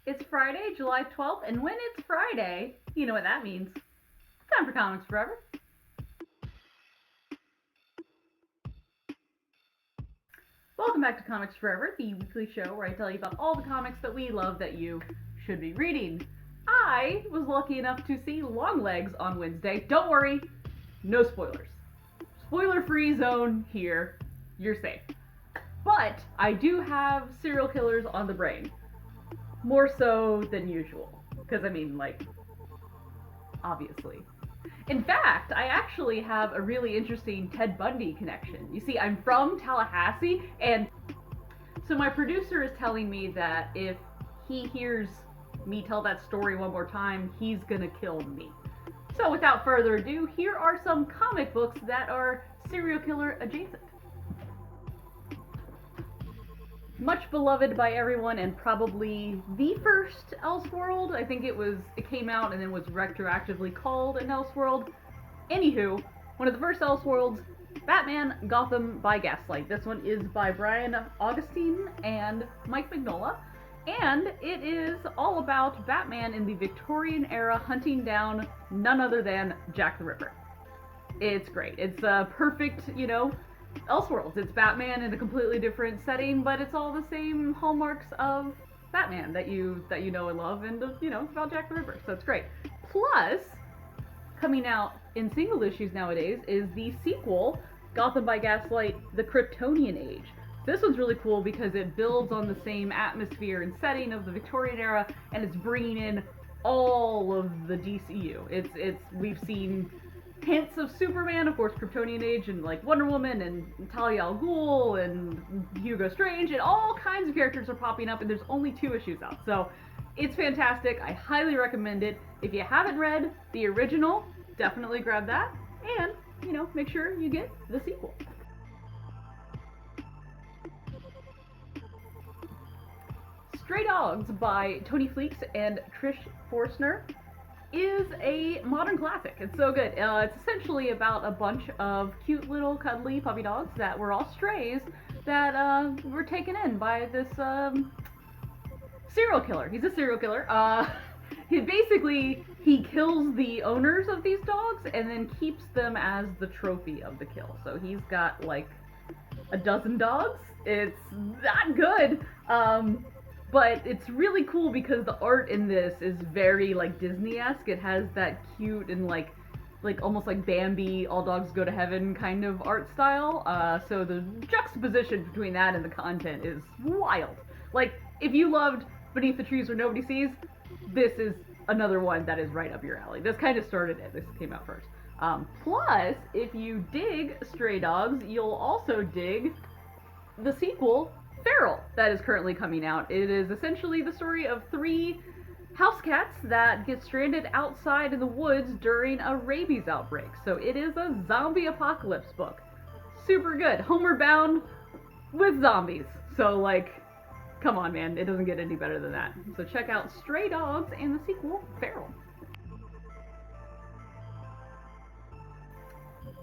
It's Friday, July 12th, and when it's Friday, you know what that means. Time for Comics Forever. Welcome back to Comics Forever, the weekly show where I tell you about all the comics that we love that you should be reading. I was lucky enough to see Longlegs on Wednesday. Don't worry, no spoilers. Spoiler-free zone here. You're safe. But I do have serial killers on the brain. More so than usual. Because, obviously. In fact, I actually have a really interesting Ted Bundy connection. You see, I'm from Tallahassee, and so my producer is telling me that if he hears me tell that story one more time, he's gonna kill me. So without further ado, here are some comic books that are serial killer adjacent. Much beloved by everyone, and probably the first Elseworld. I think it came out and then was retroactively called an Elseworld. Anywho, one of the first Elseworlds, Batman Gotham by Gaslight. This one is by Brian Augustin and Mike Mignola, and it is all about Batman in the Victorian era hunting down none other than Jack the Ripper. It's great. It's a perfect, Elseworlds. It's Batman in a completely different setting, but it's all the same hallmarks of Batman that you know and love, and it's about Jack the Ripper, so it's great. Plus, coming out in single issues nowadays is the sequel, Gotham by Gaslight, The KRYPTONIAN Age. This one's really cool because it builds on the same atmosphere and setting of the Victorian era, and it's bringing in all of the DCU. We've seen hints of Superman, of course, KRYPTONIAN Age, and Wonder Woman, and Talia al Ghul, and Hugo Strange, and all kinds of characters are popping up, and there's only 2 issues out. So it's fantastic. I highly recommend it. If you haven't read the original, definitely grab that, and, make sure you get the sequel. Stray Dogs by Tony Fleecs and Trish Forstner is a modern classic. It's so good. It's essentially about a bunch of cute little cuddly puppy dogs that were all strays that were taken in by this serial killer. He's a serial killer. He kills the owners of these dogs and then keeps them as the trophy of the kill. So he's got a dozen dogs. It's not good. But it's really cool because the art in this is very Disney-esque. It has that cute and almost like Bambi, All Dogs Go to Heaven kind of art style. So the juxtaposition between that and the content is wild. If you loved Beneath the Trees Where Nobody Sees, this is another one that is right up your alley. This kind of started it. This came out first. Plus, if you dig Stray Dogs, you'll also dig the sequel, Feral, that is currently coming out. It is essentially the story of 3 house cats that get stranded outside in the woods during a rabies outbreak. So it is a zombie apocalypse book. Super good. Homeward Bound with zombies. So come on, man. It doesn't get any better than that. So check out Stray Dogs and the sequel, Feral.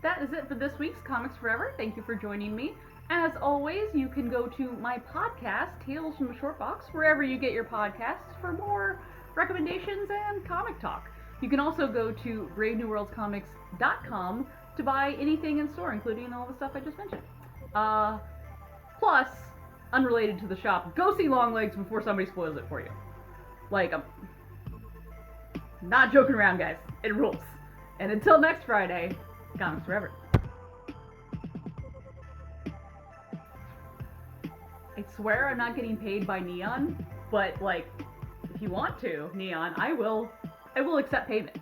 That is it for this week's Comics Forever. Thank you for joining me. As always, you can go to my podcast, Tales from the Short Box, wherever you get your podcasts, for more recommendations and comic talk. You can also go to bravenewworldscomics.com to buy anything in store, including all the stuff I just mentioned. Plus, unrelated to the shop, go see Longlegs before somebody spoils it for you. I'm not joking around, guys. It rules. And until next Friday, Comics Forever. I swear I'm not getting paid by Neon, but if you want to, Neon, I will accept payment.